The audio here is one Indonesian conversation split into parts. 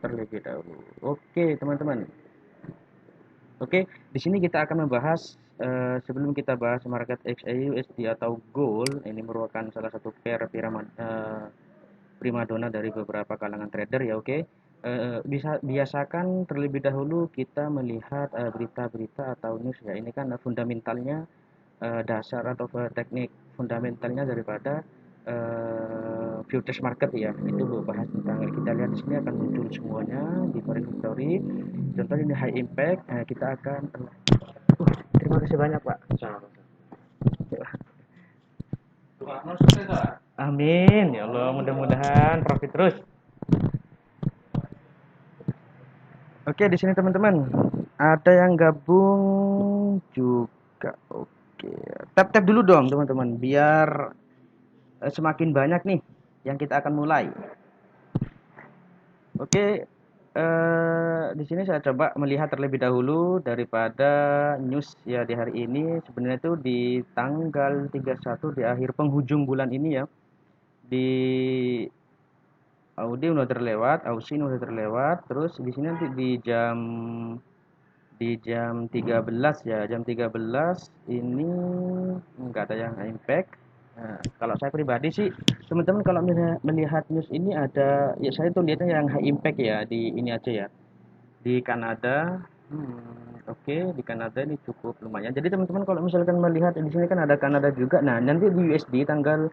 terlebih dahulu. Oke, teman-teman. Oke, di sini kita akan membahas sebelum kita bahas market XAUSD atau Gold, ini merupakan salah satu pair primadona dari beberapa kalangan trader ya, oke. Biasakan terlebih dahulu kita melihat berita-berita atau news ya. Ini kan fundamentalnya dasar atau teknik fundamentalnya daripada futures market ya. Itu bahas tentang kita lihat di sini akan muncul semuanya di forex history. Contohnya ini high impact, kita akan terima kasih banyak Pak. Amin ya Allah, mudah-mudahan profit terus. Oke, di sini teman-teman ada yang gabung juga. Oke, tap-tap dulu dong teman-teman biar semakin banyak nih yang kita akan mulai. Oke, di sini saya coba melihat terlebih dahulu daripada news ya di hari ini. Sebenarnya itu di tanggal 31 di akhir penghujung bulan ini ya. Di Audi udah terlewat, Ausin udah terlewat. Terus di sini nanti di jam 13 ya, jam 13 ini nggak ada yang impact. Nah, kalau saya pribadi sih, teman-teman kalau melihat news ini ada, ya saya tuh lihatnya yang high impact ya di ini aja ya, di Kanada. Oke, di Kanada ini cukup lumayan. Jadi teman-teman kalau misalkan melihat di sini kan ada Kanada juga. Nah, nanti di USD tanggal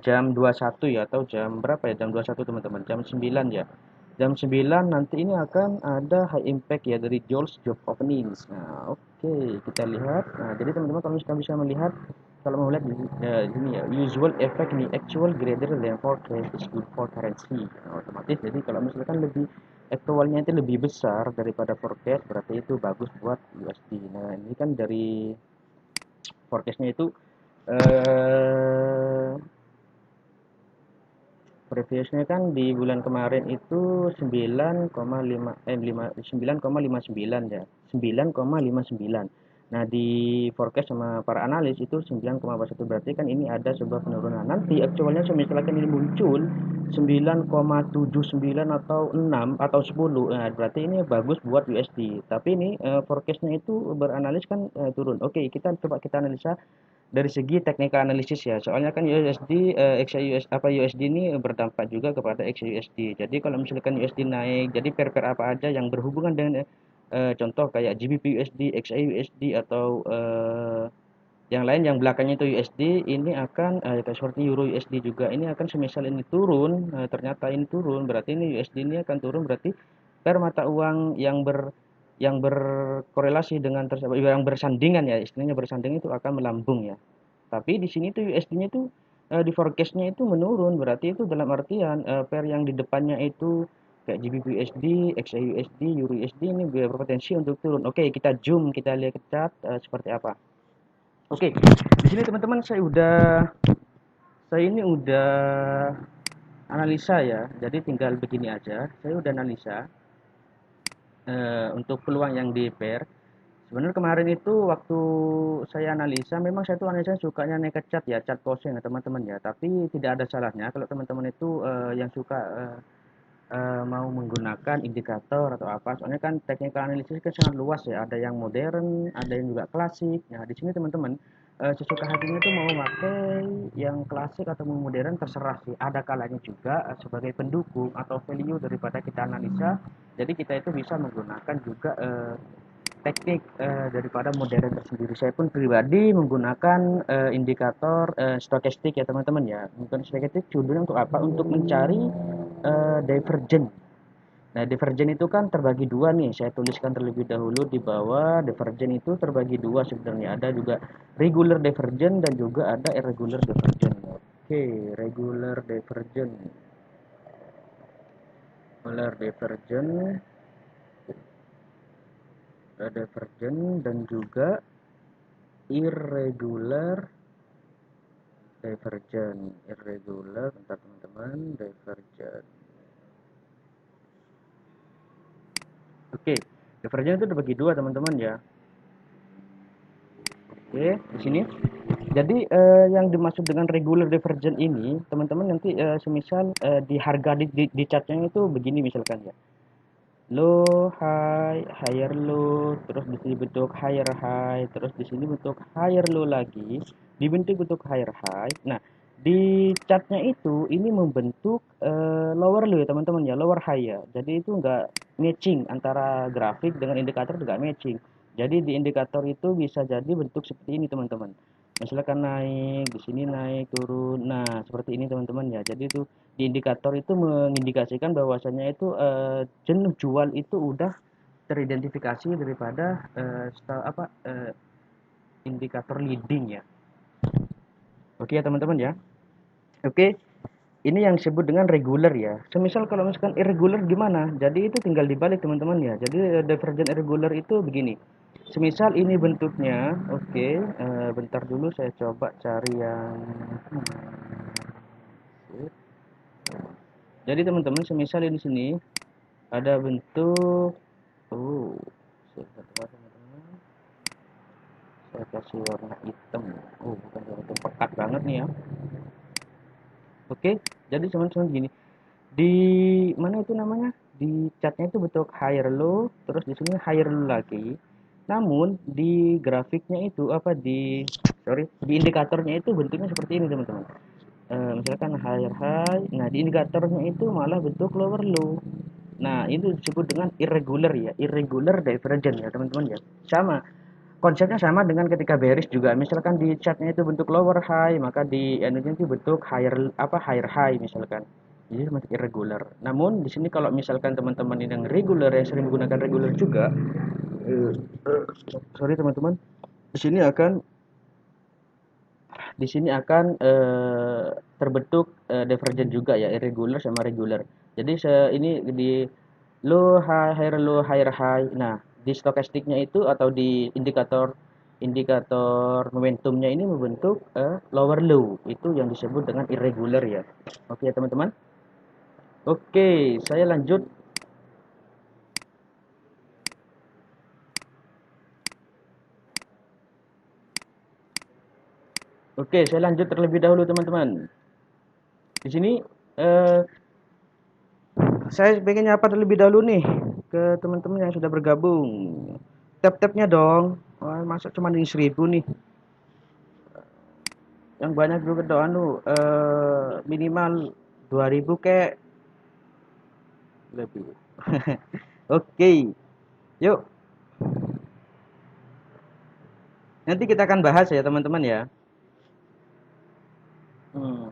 jam 21 ya atau jam berapa ya? Jam 21 teman-teman. Jam 9 ya. Jam 9 nanti ini akan ada high impact ya dari Jones Job Openings. Nah, oke, kita lihat. Nah, jadi teman-teman kalau misalkan bisa melihat kalau mau lihat ini ya usual effect ini actual greater than forecast is good for currency. Nah, otomatis jadi kalau misalkan lebih aktualnya itu lebih besar daripada forecast berarti itu bagus buat USD. Nah, ini kan dari forecastnya itu eh previousnya kan di bulan kemarin itu 9,5 9,59 ya. 9,59. Nah, di forecast sama para analis itu 9,1 berarti kan ini ada sebuah penurunan. Nanti aktualnya misalkan ini muncul 9,79 atau 6 atau 10. Nah, berarti ini bagus buat USD. Tapi ini forecastnya itu beranalis kan turun. Oke, kita analisa dari segi teknikal analisis ya. Soalnya kan USD XAUS apa USD ini berdampak juga kepada XAUSD. Jadi kalau misalkan USD naik, jadi pair-pair apa aja yang berhubungan dengan contoh kayak GBP USD, XAUSD atau yang lain yang belakangnya itu USD ini akan kayak seperti Euro USD juga ini akan semisal ini turun, ternyata ini turun, berarti ini USD ini akan turun berarti pair mata uang yang berkorelasi dengan tersebut yang bersandingan ya istilahnya bersanding itu akan melambung ya. Tapi di sini tuh USD-nya tuh di forecast-nya itu menurun, berarti itu dalam artian pair yang di depannya itu kayak GBP USD, XAU USD, Euro USD ini berpotensi untuk turun. Oke, kita zoom, kita lihat ke chart seperti apa. Oke, di sini teman-teman saya ini udah analisa ya. Jadi tinggal begini aja. Saya udah analisa untuk peluang yang di pair. Sebenarnya kemarin itu waktu saya analisa, memang saya tuh analisa sukanya naik ke chart ya, chart closing ya teman-teman ya. Tapi tidak ada salahnya kalau teman-teman itu yang suka mau menggunakan indikator atau apa. Soalnya kan technical analysis kan sangat luas ya. Ada yang modern, ada yang juga klasik. Nah di sini teman-teman sesuka hatinya tuh mau pakai yang klasik atau mau modern terserah sih. Ada kalanya juga sebagai pendukung atau value daripada kita analisa. Jadi kita itu bisa menggunakan juga teknik daripada modern tersendiri. Saya pun pribadi menggunakan indikator stokastik ya teman-teman ya. Bukan stokastik tujuannya untuk apa? Untuk mencari divergen. Nah, divergen itu kan terbagi dua nih. Saya tuliskan terlebih dahulu di bawah. Divergen itu terbagi dua sebenarnya. Ada juga regular divergen dan juga ada irregular divergen. Oke, regular divergen. Regular divergen, divergen dan juga irregular divergen. Irregular, bentar teman-teman, divergen. Oke, divergen itu terbagi dua teman-teman ya. Oke, di sini. Jadi yang dimaksud dengan regular divergen ini, teman-teman nanti semisal di harga di chartnya itu begini misalkan ya. low high higher low, terus di sini bentuk higher high, terus di sini bentuk higher low lagi, dibentuk bentuk higher high. Nah, di chartnya itu ini membentuk lower low ya teman-teman ya, lower high ya. Jadi itu enggak matching antara grafik dengan indikator, enggak matching. Jadi di indikator itu bisa jadi bentuk seperti ini teman-teman. Misalkan naik, di sini naik, turun. Nah, seperti ini teman-teman ya. Jadi itu di indikator itu mengindikasikan bahwasanya itu jenuh jual itu udah teridentifikasi daripada indikator leading ya. Oke ya teman-teman ya. Oke, ini yang disebut dengan regular ya. Semisal kalau misalkan irregular gimana? Jadi itu tinggal dibalik teman-teman ya. Jadi divergent irregular itu begini. Semisal ini bentuknya, oke, bentar dulu saya coba cari yang jadi teman-teman semisal ini sini ada bentuk teman-teman, saya kasih warna hitam. Bukan warna hitam pekat banget nih ya. Oke, jadi teman-teman gini. Di mana itu namanya? Di catnya itu bentuk higher low, terus di sini higher low lagi. Namun di grafiknya itu di indikatornya itu bentuknya seperti ini teman-teman. Misalkan higher high, nah di indikatornya itu malah bentuk lower low. Nah, itu disebut dengan irregular ya, irregular divergence ya teman-teman ya. Sama, konsepnya sama dengan ketika bearish juga. Misalkan di chartnya itu bentuk lower high, maka di energinya itu bentuk higher high misalkan. Jadi masih irregular. Namun di sini kalau misalkan teman-teman yang regular yang sering menggunakan regular juga, eh, sorry teman-teman, di sini akan terbentuk divergent juga ya, irregular sama regular. Jadi ini di low high higher low higher high. Nah, di stokastiknya itu atau di indikator indikator momentumnya ini membentuk lower low. Itu yang disebut dengan irregular ya. Oke ya teman-teman. Oke, saya lanjut. Oke, saya lanjut terlebih dahulu teman-teman. Di sini eh, saya pengen nyapa terlebih dahulu nih ke teman-teman yang sudah bergabung. Tap-tapnya dong. Wah, masa cuma ini 1000 nih. Yang banyak juga doang lu minimal 2000 kek lebih. Oke, yuk. Nanti kita akan bahas ya teman-teman ya. Hmm,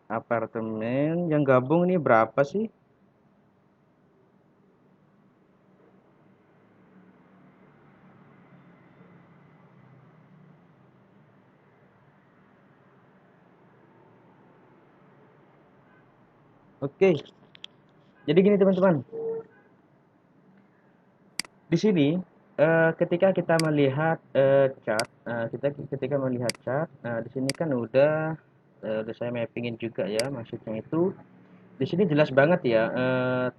apartemen yang gabung ini berapa sih? Oke, jadi gini teman-teman. Di sini ketika kita melihat chart, kita ketika melihat chart, di sini kan udah saya mappingin juga ya, maksudnya itu di sini jelas banget ya,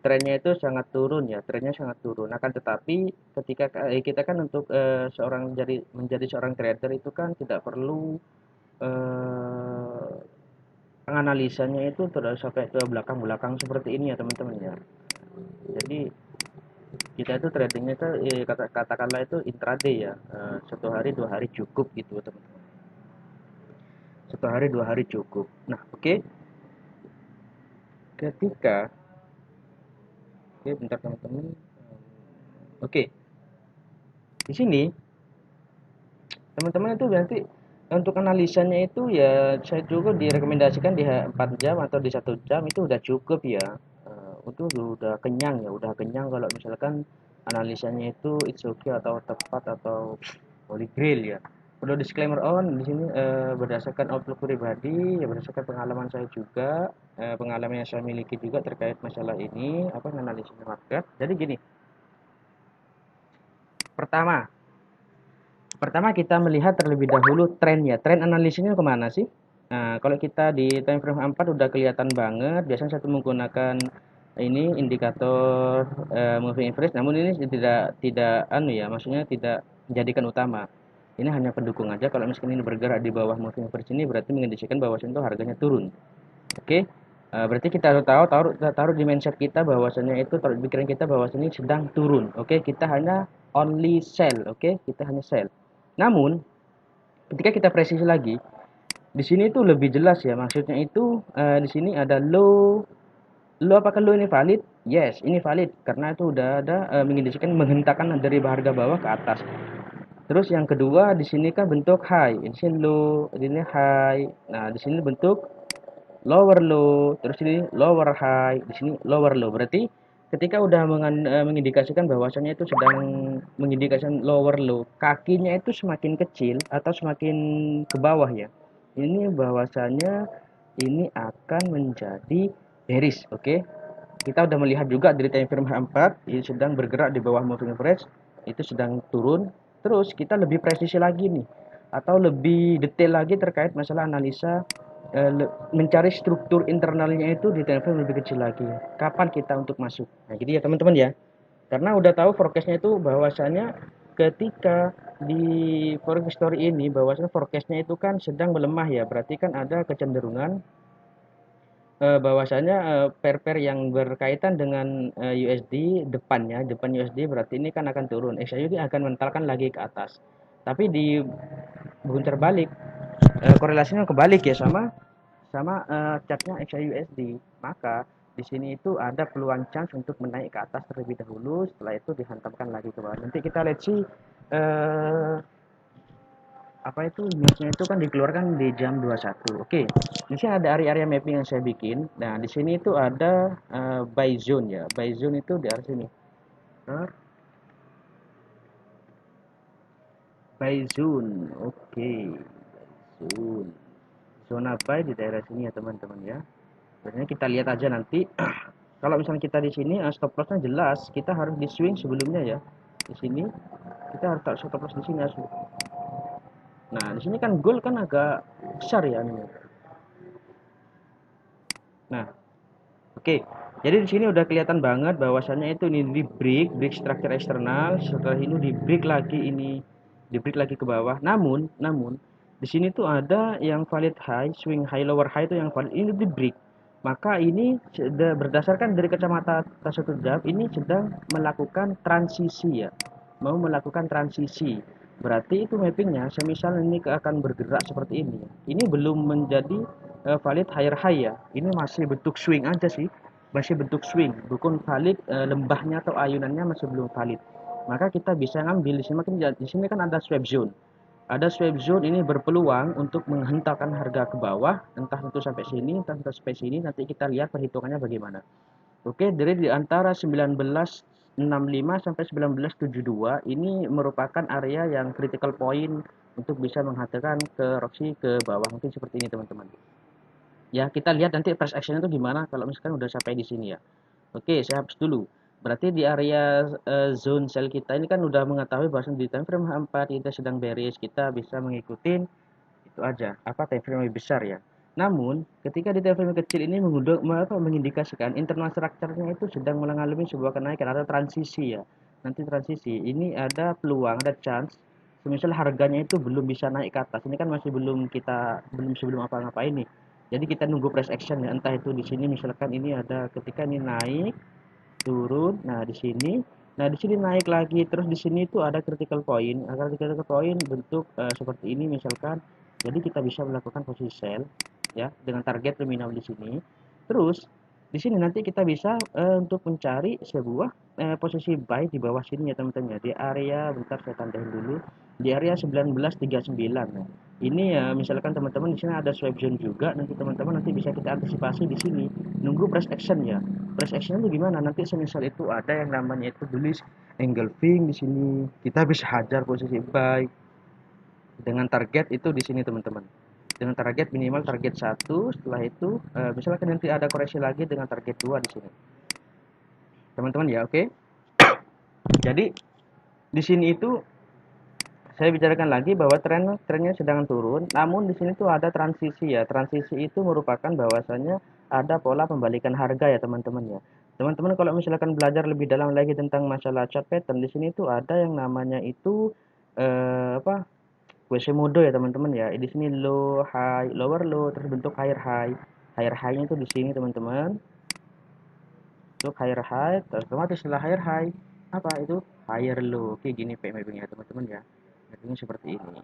trennya itu sangat turun ya, trennya sangat turun. Akan tetapi ketika kita kan untuk menjadi seorang trader itu kan tidak perlu eh, penganalisanya itu terus sampai ke belakang-belakang seperti ini ya teman-teman ya. Jadi kita itu tradingnya itu katakanlah itu intraday ya, 1 hari 2 hari cukup gitu teman-teman. 1 hari 2 hari cukup. Nah, oke. Ketika oke bentar teman-teman. Oke, di sini teman-teman itu nanti untuk analisanya itu ya saya juga direkomendasikan di 4 jam atau di 1 jam itu udah cukup ya. Itu udah kenyang ya, udah kenyang kalau misalkan analisanya itu it's okay atau tepat atau holy grail ya. Perlu disclaimer on di sini berdasarkan outlook pribadi ya, berdasarkan pengalaman saya juga, pengalaman yang saya miliki juga terkait masalah ini apa analisis market. Jadi gini, pertama Pertama kita melihat terlebih dahulu tren ya. Tren analisisnya kemana sih? Nah, kalau kita di time frame 4 udah kelihatan banget. Biasanya saya menggunakan ini indikator moving average. Namun ini tidak tidak ya, maksudnya tidak menjadikan utama. Ini hanya pendukung aja. Kalau misalkan ini bergerak di bawah moving average ini berarti mengindikasikan bahwa itu harganya turun. Oke. Berarti kita harus taruh di mindset kita bahwasanya itu, taruh di pikiran kita bahwasanya ini sedang turun. Oke, kita hanya only sell. Oke, kita hanya sell. Namun ketika kita presisi lagi, di sini itu lebih jelas ya, maksudnya itu di sini ada low. Low, apakah low ini valid? Yes, ini valid karena itu udah ada mengindikasikan menghentakkan dari harga bawah ke atas. Terus yang kedua di sini kan bentuk high, di sini low, di sini high. Nah, di sini bentuk lower low, terus ini lower high, di sini lower low. Berarti ketika udah mengindikasikan bahwasanya itu sedang mengindikasikan lower low, kakinya itu semakin kecil atau semakin ke bawah ya. Ini bahwasanya ini akan menjadi bearish, oke? Okay? Kita udah melihat juga dari time frame H4 ini sedang bergerak di bawah moving average, itu sedang turun. Terus kita lebih presisi lagi nih, atau lebih detail lagi terkait masalah analisa, mencari struktur internalnya itu di time frame lebih kecil lagi. Kapan kita untuk masuk? Nah, gitu ya teman-teman ya. Karena udah tahu forecastnya itu bahwasanya ketika di forex story ini bahwasanya forecastnya itu kan sedang melemah ya, berarti kan ada kecenderungan bahwasanya pair-pair yang berkaitan dengan USD depan USD berarti ini kan akan turun. XAUD akan mentalkan lagi ke atas. Tapi di buku terbalik, korelasinya kebalik ya sama sama chartnya XAUSD. Maka di sini itu ada peluang chance untuk menaik ke atas terlebih dahulu, setelah itu dihantamkan lagi ke bawah. Nanti kita lihat sih apa itu newsnya itu kan dikeluarkan di jam 21. Oke, di sini ada area-area mapping yang saya bikin. Nah, di sini itu ada buy zone ya. Buy zone itu di area sini. Buy zone. Oke. Zone. Zona buy di daerah sini ya, teman-teman ya. Sebenarnya kita lihat aja nanti. Kalau misalnya kita di sini stop lossnya jelas, kita harus di swing sebelumnya ya. Di sini kita harus taruh stop loss di sini. Nah, di sini kan gold kan agak besar ya ini. Nah, oke, jadi di sini udah kelihatan banget bahwasannya itu ini di break structure eksternal, setelah ini di break lagi ini, di break lagi ke bawah. Namun di sini tuh ada yang valid high, swing high, lower high itu yang valid ini di break. Maka ini berdasarkan dari kacamata tersebut ini sedang melakukan transisi ya, mau melakukan transisi. Berarti itu mappingnya, semisal ini akan bergerak seperti ini. Ini belum menjadi valid higher high ya. Ini masih bentuk swing aja sih. Masih bentuk swing, bukan valid lembahnya atau ayunannya masih belum valid. Maka kita bisa ngambil di sini, makin di sini kan ada swap zone. Ada swap zone ini berpeluang untuk menghentakkan harga ke bawah, entah itu sampai sini, entah itu sampai sini. Nanti kita lihat perhitungannya bagaimana. Oke, dari di antara 1965 sampai 1972 ini merupakan area yang critical point untuk bisa menghantarkan ke Roxy ke bawah, mungkin seperti ini teman-teman. Ya, kita lihat nanti price action itu gimana kalau misalkan udah sampai di sini ya. Oke, saya hapus dulu. Berarti di area zone sell kita ini kan udah mengetahui bahwa di time frame H4 kita sedang bearish, kita bisa mengikuti itu aja. Apa time frame lebih besar ya. Namun, ketika di time frame kecil ini mengindikasikan internal structure-nya itu sedang mengalami sebuah kenaikan atau transisi ya. Nanti transisi, ini ada peluang, ada chance. Semisal harganya itu belum bisa naik ke atas. Ini kan masih belum sebelum apa-apa ini. Jadi kita nunggu price action ya. Entah itu di sini misalkan ini ada ketika ini naik, turun. Nah, di sini naik lagi. Terus di sini itu ada critical point. Agar critical point bentuk seperti ini misalkan. Jadi kita bisa melakukan posisi sell ya dengan target terminal di sini. Terus di sini nanti kita bisa untuk mencari sebuah posisi buy di bawah sini ya teman-teman ya. Di area bentar saya tandain dulu. Di area 1939. Nah, ini ya misalkan teman-teman di sini ada swipe zone juga, nanti teman-teman nanti bisa kita antisipasi di sini. Nunggu price action ya. Price action itu gimana? Nanti semisal itu ada yang namanya itu tulis engulfing di sini. Kita bisa hajar posisi buy dengan target itu di sini teman-teman. Dengan target minimal target 1, setelah itu misalkan nanti ada koreksi lagi dengan target 2 di sini. Teman-teman ya, oke. Jadi di sini itu saya bicarakan lagi bahwa trennya sedang turun, namun di sini tuh ada transisi ya. Transisi itu merupakan bahwasanya ada pola pembalikan harga ya teman-teman ya. Teman-teman kalau misalkan belajar lebih dalam lagi tentang masalah chart pattern di sini tuh ada yang namanya itu apa? Quasimodo ya teman-teman ya. Di sini low high, lower low terus bentuk higher high. higher high-nya itu di sini teman-teman. Untuk higher high, otomatis setelah higher high apa itu higher low. Oke, gini mappingnya teman-teman ya. Mappingnya seperti ini.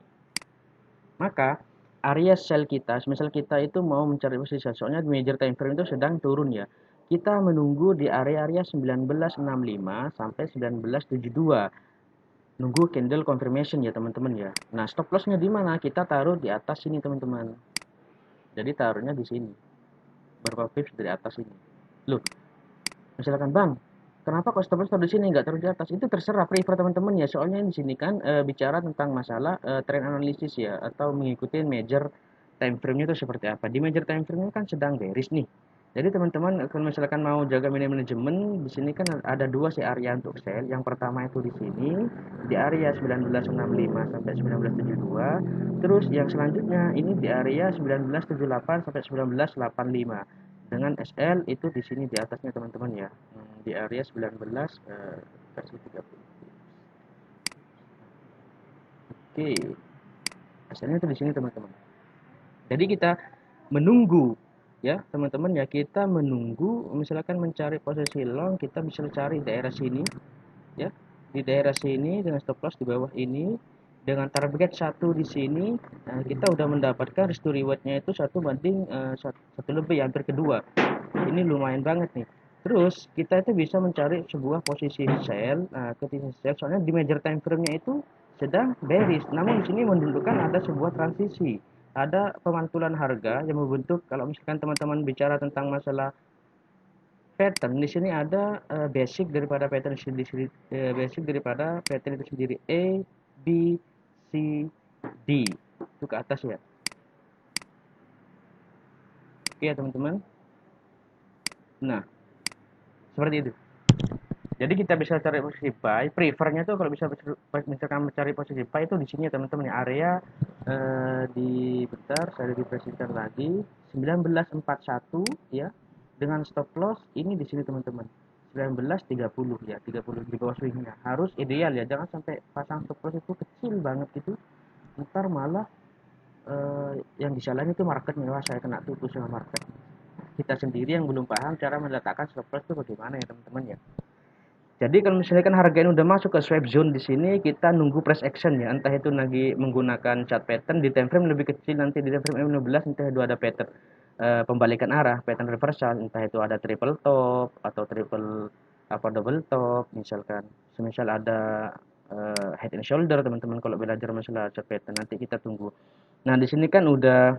Maka area sell kita, misal kita itu mau mencari posisi sell, soalnya major time frame itu sedang turun ya. Kita menunggu di area-area 1965 sampai 1972. Nunggu candle confirmation ya teman-teman ya. Nah, stop lossnya di mana? Kita taruh di atas sini teman-teman. Jadi taruhnya di sini. Berapa pips dari atas ini. Loh, misalkan bang, kenapa kok stop loss taruh di sini nggak taruh di atas? Itu terserah prefer teman-teman ya. Soalnya di sini kan bicara tentang masalah trend analisis ya, atau mengikuti major time frame-nya itu seperti apa. Di major time frame-nya kan sedang bearish nih. Jadi teman-teman kalau misalkan mau jaga manajemen, di sini kan ada dua sih area untuk sell. Yang pertama itu di sini di area 1965 sampai 1972. Terus yang selanjutnya ini di area 1978 sampai 1985. Dengan SL itu di sini di atasnya teman-teman ya. Di area 19 versi 30. Oke. SL-nya itu di sini teman-teman. Jadi kita menunggu ya teman-teman ya, kita menunggu misalkan mencari posisi long, kita bisa cari daerah sini ya, di daerah sini dengan stop loss di bawah ini dengan target satu di sini. Nah, kita udah mendapatkan risk to rewardnya itu 1 banding 1 lebih, hampir kedua. Ini lumayan banget nih. Terus kita itu bisa mencari sebuah posisi sell. Nah, ketika sell soalnya di major time frame-nya itu sedang bearish, namun di sini menunjukkan ada sebuah transisi, ada pemantulan harga yang membentuk. Kalau misalkan teman-teman bicara tentang masalah pattern, di sini ada basic daripada pattern sendiri, basic daripada pattern itu sendiri, A, B, C, D itu ke atas ya. Oke ya teman-teman. Nah, seperti itu. Jadi kita bisa cari posisi buy, prefernya tuh kalau bisa misalkan mencari posisi buy itu di sini ya teman-teman ya, area di bentar saya refreshkan lagi 1941 ya, dengan stop loss ini di sini teman-teman 1930 ya, 30 di bawah swingnya harus ideal ya, jangan sampai pasang stop loss itu kecil banget gitu, ntar malah yang disalahin itu marketnya. Wah, saya kena tipu sama market, kita sendiri yang belum paham cara meletakkan stop loss itu bagaimana ya teman-teman ya. Jadi kalau misalkan harga ini udah masuk ke swipe zone di sini, kita nunggu price action ya. Entah itu lagi menggunakan chart pattern di time frame lebih kecil, nanti di time frame 15 entah itu ada pattern pembalikan arah, pattern reversal, entah itu ada triple top atau triple apa double top misalkan. Semisal ada head and shoulder teman-teman kalau belajar masalah chart pattern, nanti kita tunggu. Nah, di sini kan udah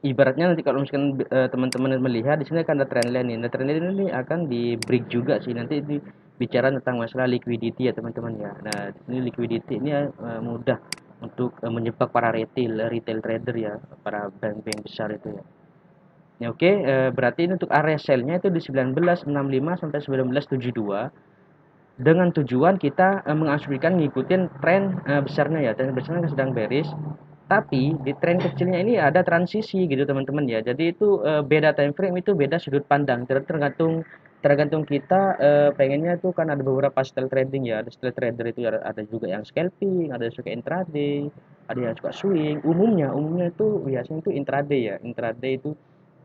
ibaratnya nanti kalau misalkan teman-teman melihat di sini akan ada trend line ini. Nah, trend line ini akan di break juga sih, nanti di bicara tentang masalah liquidity ya teman-teman ya. Nah, ini liquidity ini mudah untuk menjebak para retail trader ya, para bank-bank besar itu ya. Ya, oke, berarti ini untuk area sell-nya itu di 1965 sampai 1972 dengan tujuan kita mengasumsikan ngikutin tren besarnya ya, tren besarnya sedang bearish, tapi di tren kecilnya ini ada transisi gitu teman-teman ya. Jadi itu beda time frame, itu beda sudut pandang, tergantung tergantung kita pengennya tuh kan ada beberapa style trading ya, ada style trader itu ada juga yang scalping, ada yang suka intraday, ada yang suka swing. Umumnya itu biasanya itu intraday ya, intraday itu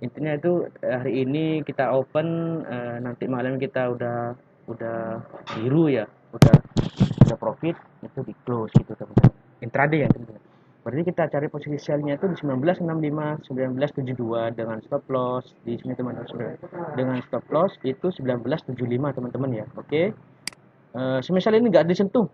intinya itu hari ini kita open, nanti malam kita udah biru ya, udah profit, itu di close gitu teman-teman, intraday ya teman-teman. Berarti kita cari posisi sell-nya itu di 1965 1972 dengan stop loss di sini teman-teman, dengan stop loss itu 1975 teman-teman ya. Oke, semisal ini nggak disentuh,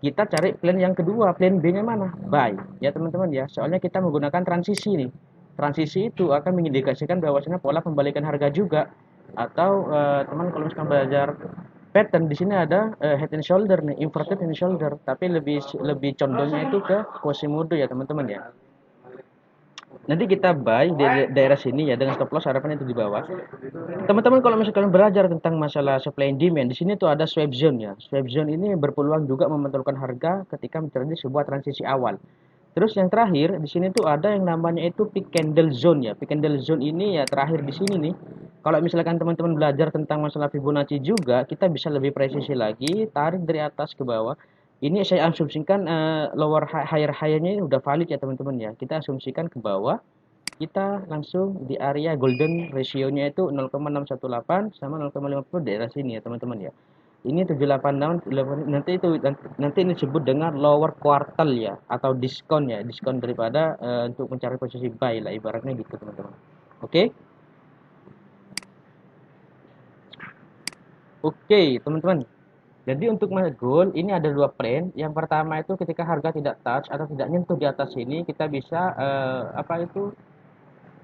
kita cari plan yang kedua, plan B-nya mana, buy ya teman-teman ya. Soalnya kita menggunakan transisi nih, transisi itu akan mengindikasikan bahwasanya pola pembalikan harga juga. Atau teman kalau misalkan belajar pattern, di sini ada head and shoulder nih, inverted head and shoulder, tapi lebih lebih condongnya itu ke Quasimodo ya teman-teman ya. Nanti kita buy di daerah sini ya dengan stop loss harapan itu di bawah. Teman-teman kalau misalkan belajar tentang masalah supply and demand, di sini tuh ada swipe zone ya. Swipe zone ini berpeluang juga memantulkan harga ketika terjadi sebuah transisi awal. Terus yang terakhir di sini tuh ada yang namanya itu peak candle zone ya. Peak candle zone ini ya terakhir di sini nih. Kalau misalkan teman-teman belajar tentang masalah Fibonacci juga, kita bisa lebih presisi lagi, tarik dari atas ke bawah. Ini saya asumsikan lower higher high-nya udah valid ya teman-teman ya. Kita asumsikan ke bawah. kita langsung di area golden ratio-nya itu 0,618 sama 0,50 daerah sini ya teman-teman ya. Ini 78 nanti itu nanti ini disebut dengan lower quartile ya atau diskon ya, diskon daripada untuk mencari posisi buy lah ibaratnya gitu teman-teman. Oke. Oke, teman-teman. Jadi untuk masuk goal ini ada dua plan. Yang pertama itu ketika harga tidak touch atau tidak nyentuh di atas ini, kita bisa apa itu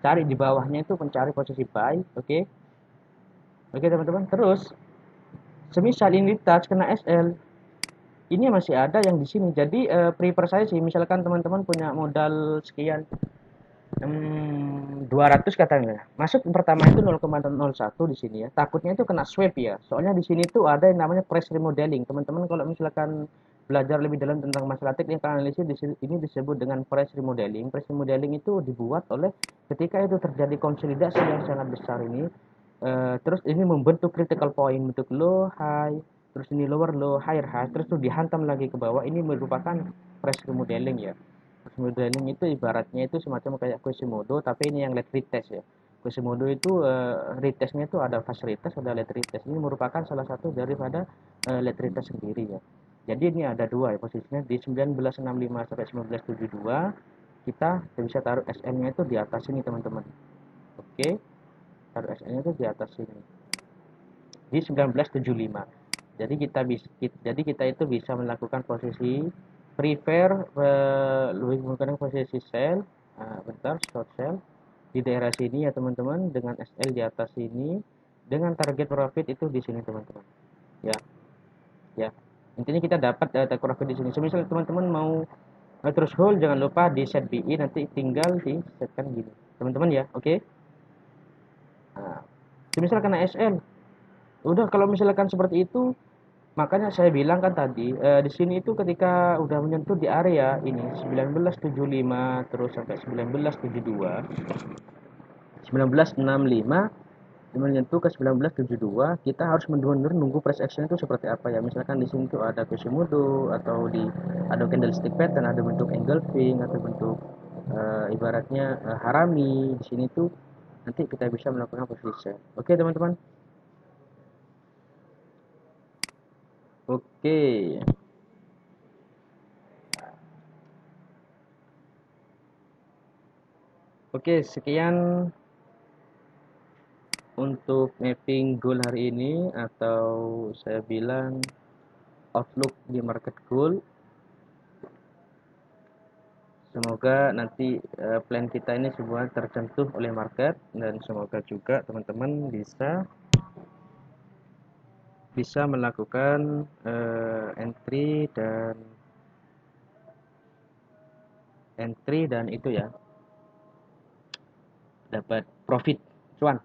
cari di bawahnya itu mencari posisi buy. Oke. Oke, teman-teman. Terus semisal ini touch kena SL, ini masih ada yang di sini. Jadi prefer saya sih misalkan teman-teman punya modal sekian 200 katanya. Masuk pertama itu 0,01 di sini ya. Takutnya itu kena swap ya. Soalnya di sini tuh ada yang namanya price remodeling. Teman-teman kalau misalkan belajar lebih dalam tentang masalah teknik analisis ini disebut dengan price remodeling. Price remodeling itu dibuat oleh ketika itu terjadi konsolidasi yang sangat besar ini. Terus ini membentuk critical point, bentuk low, high, terus ini lower low, higher high, terus tuh dihantam lagi ke bawah. Ini merupakan price remodeling ya. Modeling itu ibaratnya itu semacam kayak Quasimodo, tapi ini yang late retest ya. Quasimodo itu retestnya itu ada fast retest, ada late retest. Ini merupakan salah satu daripada late retest sendiri ya. Jadi ini ada dua ya posisinya di 1965 sampai 1972 kita bisa taruh SN-nya itu di atas ini teman-teman. Oke, taruh SN-nya itu di atas sini di 1975. Jadi kita itu bisa melakukan posisi prefer lebih menggunakan posisi sell, bentar short sell di daerah sini ya teman-teman dengan SL di atas sini dengan target profit itu di sini teman-teman. Ya, ya. Intinya kita dapat target profit di sini. Semisal teman-teman mau terus hold jangan lupa di set BI nanti tinggal di setkan gini. Teman-teman ya, oke? Okay? Nah, semisal kena SL, udah kalau misalkan seperti itu makanya saya bilang kan tadi di sini itu ketika udah menyentuh di area ini 1975 terus sampai 1972, 1965 menyentuh ke 1972 kita harus benar-benar nunggu price action itu seperti apa ya. Misalkan di sini tuh ada Quasimodo atau ada candlestick pattern, ada bentuk engulfing atau bentuk ibaratnya harami di sini tuh nanti kita bisa melakukan posisi sell. Oke, teman-teman. Oke. Oke, sekian untuk mapping goal hari ini atau saya bilang outlook di market goal. Semoga nanti plan kita ini semua tersentuh oleh market dan semoga juga teman-teman bisa melakukan entry dan itu ya dapat profit cuan.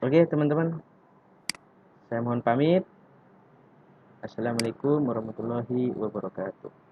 Oke teman-teman, saya mohon pamit. Assalamualaikum warahmatullahi wabarakatuh.